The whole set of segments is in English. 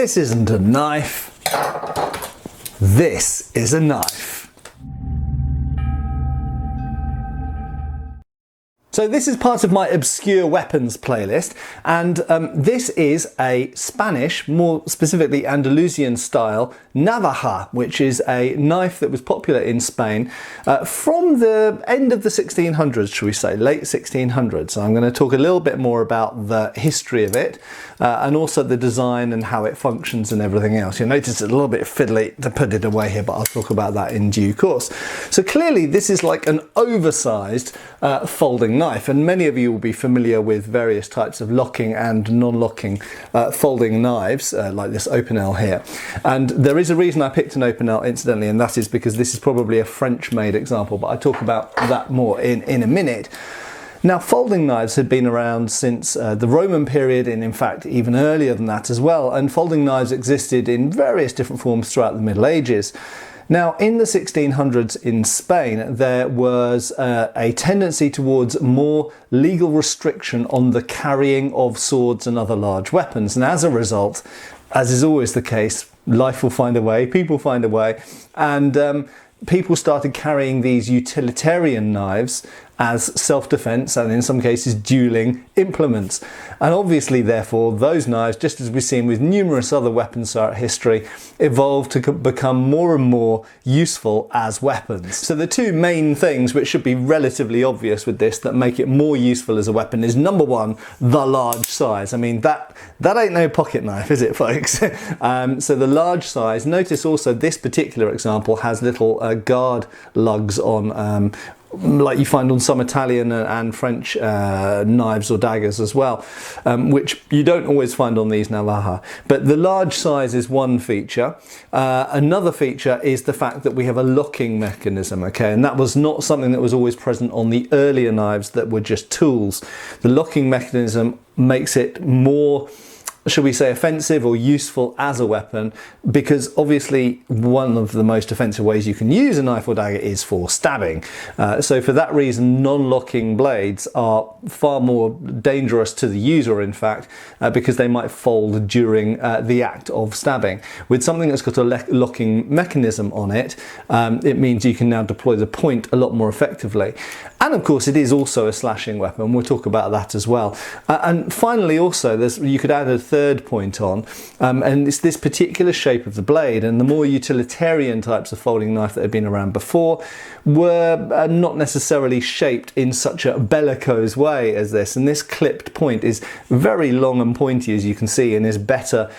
This isn't a knife. This is a knife. So this is part of my obscure weapons playlist, and this is a Spanish, more specifically Andalusian style Navaja, which is a knife that was popular in Spain from the end of the 1600s, shall we say, late 1600s. So I'm going to talk a little bit more about the history of it and also the design and how it functions and everything else. You'll notice it's a little bit fiddly to put it away here, but I'll talk about that in due course. So clearly this is like an oversized folding knife, and many of you will be familiar with various types of locking and non-locking folding knives like this open L here. And there is a reason I picked an open L, incidentally, and that is because this is probably a French made example, but I'll talk about that more in a minute. Now, folding knives had been around since the Roman period, and in fact even earlier than that as well, and folding knives existed in various different forms throughout the Middle Ages. Now, in the 1600s in Spain, there was a tendency towards more legal restriction on the carrying of swords and other large weapons. And as a result, as is always the case, life will find a way, people find a way, and people started carrying these utilitarian knives as self-defense and in some cases dueling implements. And obviously, therefore, those knives, just as we've seen with numerous other weapons throughout history, evolved to become more and more useful as weapons. So the two main things which should be relatively obvious with this that make it more useful as a weapon is, number one, the large size. I mean, that ain't no pocket knife, is it, folks? So the large size. Notice also this particular example has little guard lugs on, like you find on some Italian and French knives or daggers as well, which you don't always find on these Navaja. But the large size is one feature. Another feature is the fact that we have a locking mechanism, okay? And that was not something that was always present on the earlier knives that were just tools. The locking mechanism makes it more, shall we say, offensive or useful as a weapon, because obviously one of the most offensive ways you can use a knife or dagger is for stabbing. So for that reason, non-locking blades are far more dangerous to the user, in fact, because they might fold during the act of stabbing. With something that's got a locking mechanism on it, it means you can now deploy the point a lot more effectively. And of course, it is also a slashing weapon. We'll talk about that as well. And finally, also, you could add a third point on, and it's this particular shape of the blade. And the more utilitarian types of folding knife that had been around before were not necessarily shaped in such a bellicose way as this. And this clipped point is very long and pointy, as you can see, and is better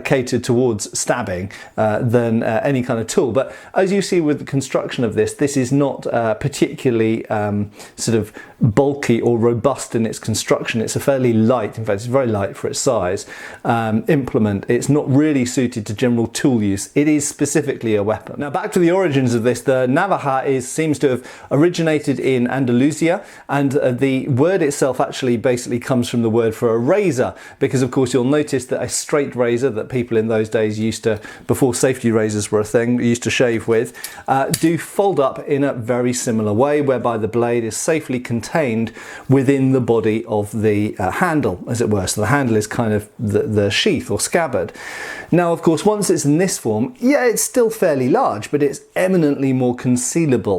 catered towards stabbing than any kind of tool. But as you see with the construction of this, this is not particularly sort of bulky or robust in its construction. It's a fairly light, in fact it's very light for its size, implement. It's not really suited to general tool use. It is specifically a weapon. Now, back to the origins of this. The Navaja seems to have originated in Andalusia, and the word itself actually basically comes from the word for a razor, because of course you'll notice that a straight razor that people in those days used to, before safety razors were a thing, used to shave with, do fold up in a very similar way, whereby the blade is safely contained within the body of the handle, as it were. So the handle is kind of the sheath or scabbard. Now, of course, once it's in this form, yeah, it's still fairly large, but it's eminently more concealable.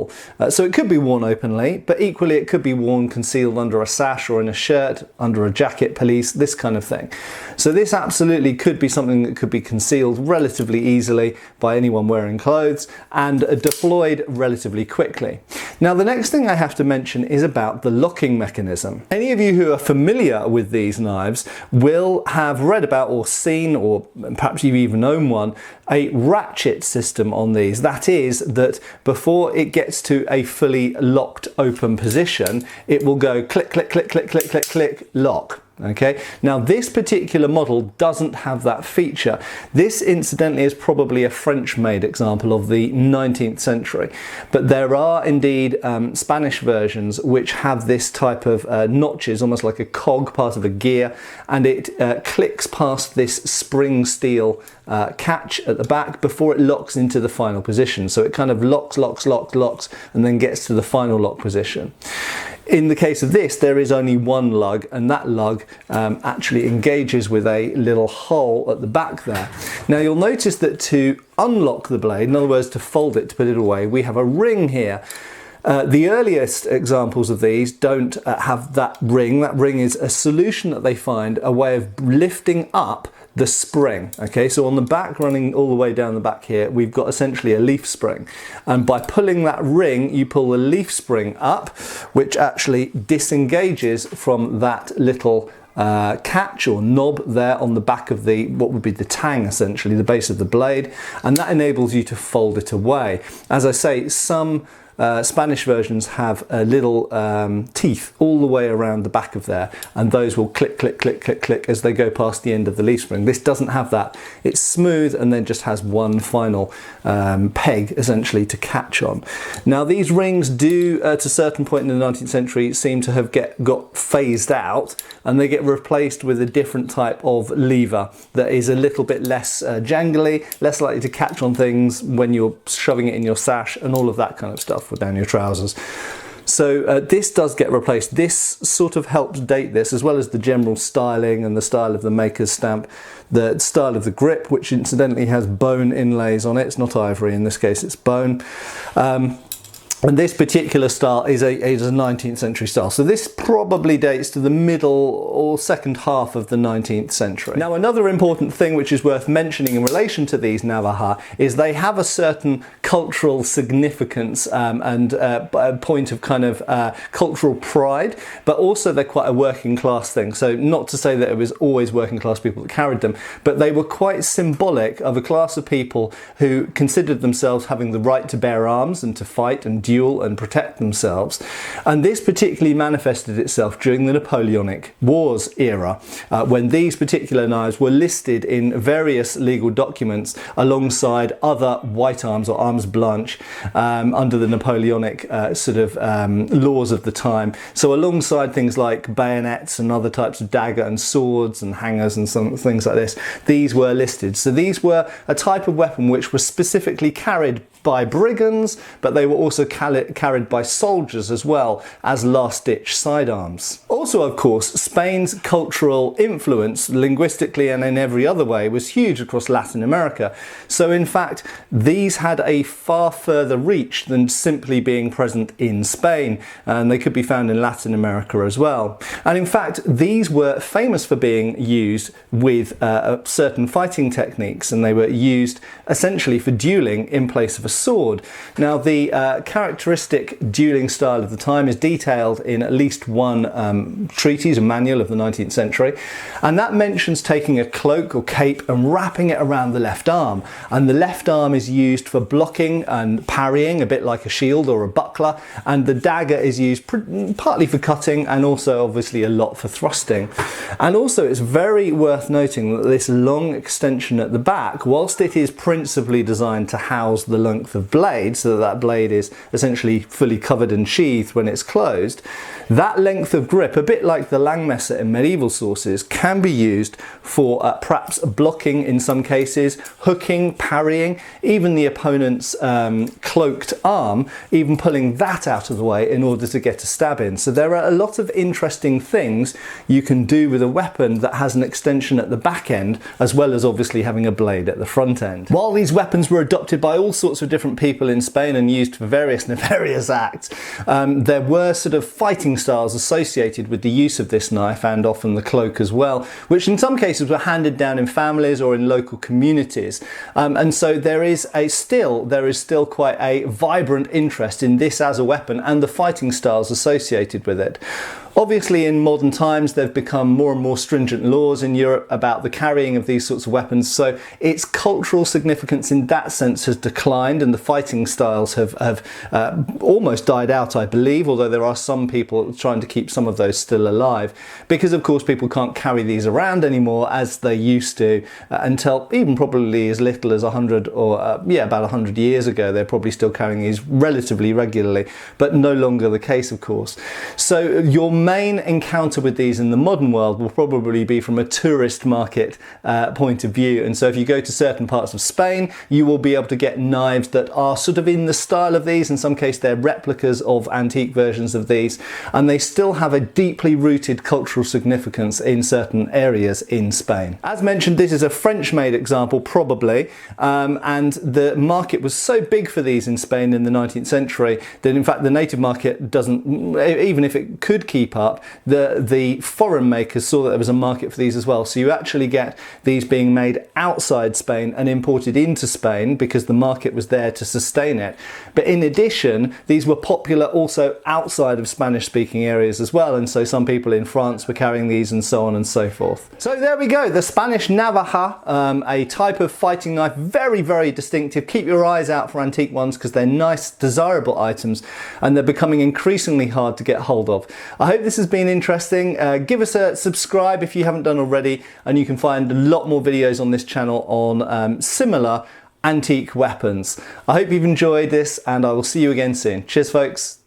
So it could be worn openly, but equally it could be worn concealed under a sash or in a shirt, under a jacket, pelisse, this kind of thing. So this absolutely could be something that could be concealed relatively easily by anyone wearing clothes and deployed relatively quickly. Now, the next thing I have to mention is about the locking mechanism. Any of you who are familiar with these knives will have read about or seen, or perhaps you've even owned one, a ratchet system on these. That is, that before it gets to a fully locked open position, it will go click, click, click, click, click, click, click, lock. Okay, now this particular model doesn't have that feature. This, incidentally, is probably a French-made example of the 19th century, but there are indeed Spanish versions which have this type of notches, almost like a cog, part of a gear, and it clicks past this spring steel catch at the back before it locks into the final position. So it kind of locks, and then gets to the final lock position. In the case of this, there is only one lug, and that lug actually engages with a little hole at the back there. Now you'll notice that to unlock the blade, in other words to fold it, to put it away, we have a ring here. The earliest examples of these don't have that ring. That ring is a solution that they find, a way of lifting up the spring. Okay, so on the back, running all the way down the back here, we've got essentially a leaf spring. And by pulling that ring, you pull the leaf spring up, which actually disengages from that little catch or knob there on the back of the, what would be the tang, essentially, the base of the blade. And that enables you to fold it away. As I say, some Spanish versions have a little teeth all the way around the back of there, and those will click, click, click, click, click as they go past the end of the leaf spring. This doesn't have that. It's smooth and then just has one final peg essentially to catch on. Now these rings do, at a certain point in the 19th century, seem to have got phased out, and they get replaced with a different type of lever that is a little bit less jangly, less likely to catch on things when you're shoving it in your sash and all of that kind of stuff down your trousers. So this does get replaced. This sort of helps date this, as well as the general styling and the style of the maker's stamp, the style of the grip, which incidentally has bone inlays on it. It's not ivory, in this case it's bone. And this particular style is a 19th century style. So this probably dates to the middle or second half of the 19th century. Now another important thing which is worth mentioning in relation to these Navaja is they have a certain cultural significance and a point of kind of cultural pride, but also they're quite a working class thing. So not to say that it was always working class people that carried them, but they were quite symbolic of a class of people who considered themselves having the right to bear arms and to fight and duel and protect themselves. And this particularly manifested itself during the Napoleonic Wars era, when these particular knives were listed in various legal documents alongside other white arms or arms blanche under the Napoleonic laws of the time. So alongside things like bayonets and other types of dagger and swords and hangers and some things like this, these were listed. So these were a type of weapon which was specifically carried by brigands, but they were also carried by soldiers as well as last-ditch sidearms. Also, of course, Spain's cultural influence, linguistically and in every other way, was huge across Latin America. So in fact, these had a far further reach than simply being present in Spain, and they could be found in Latin America as well. And in fact, these were famous for being used with certain fighting techniques, and they were used essentially for dueling in place of a sword. Now the characteristic dueling style of the time is detailed in at least one treatise, a manual of the 19th century, and that mentions taking a cloak or cape and wrapping it around the left arm, and the left arm is used for blocking and parrying, a bit like a shield or a buckler, and the dagger is used partly for cutting and also obviously a lot for thrusting. And also it's very worth noting that this long extension at the back, whilst it is principally designed to house the length of blade so that blade is essentially fully covered and sheathed when it's closed, that length of grip, a bit like the Langmesser in medieval sources, can be used for perhaps blocking in some cases, hooking, parrying, even the opponent's cloaked arm, even pulling that out of the way in order to get a stab in. So there are a lot of interesting things you can do with a weapon that has an extension at the back end, as well as obviously having a blade at the front end. While these weapons were adopted by all sorts of different people in Spain and used for various nefarious acts, there were sort of fighting styles associated with the use of this knife, and often the cloak as well, which in some cases were handed down in families or in local communities. And so there is still quite a vibrant interest in this as a weapon and the fighting styles associated with it. Obviously in modern times there have become more and more stringent laws in Europe about the carrying of these sorts of weapons, so its cultural significance in that sense has declined, and the fighting styles have almost died out, I believe, although there are some people trying to keep some of those still alive, because of course people can't carry these around anymore as they used to until even probably as little as 100 or about 100 years ago. They're probably still carrying these relatively regularly, but no longer the case, of course. So your main encounter with these in the modern world will probably be from a tourist market point of view. And so if you go to certain parts of Spain, you will be able to get knives that are sort of in the style of these. In some cases, they're replicas of antique versions of these, and they still have a deeply rooted cultural significance in certain areas in Spain. As mentioned, this is a French-made example, probably, and the market was so big for these in Spain in the 19th century that in fact the native market doesn't, even if it could keep up, the foreign makers saw that there was a market for these as well. So you actually get these being made outside Spain and imported into Spain because the market was there to sustain it. But in addition, these were popular also outside of Spanish-speaking areas as well, and so some people in France were carrying these and so on and so forth. So there we go, the Spanish Navaja, a type of fighting knife, very, very distinctive. Keep your eyes out for antique ones because they're nice, desirable items, and they're becoming increasingly hard to get hold of. I hope this has been interesting. Give us a subscribe if you haven't done already, and you can find a lot more videos on this channel on similar antique weapons. I hope you've enjoyed this, and I will see you again soon. Cheers, folks.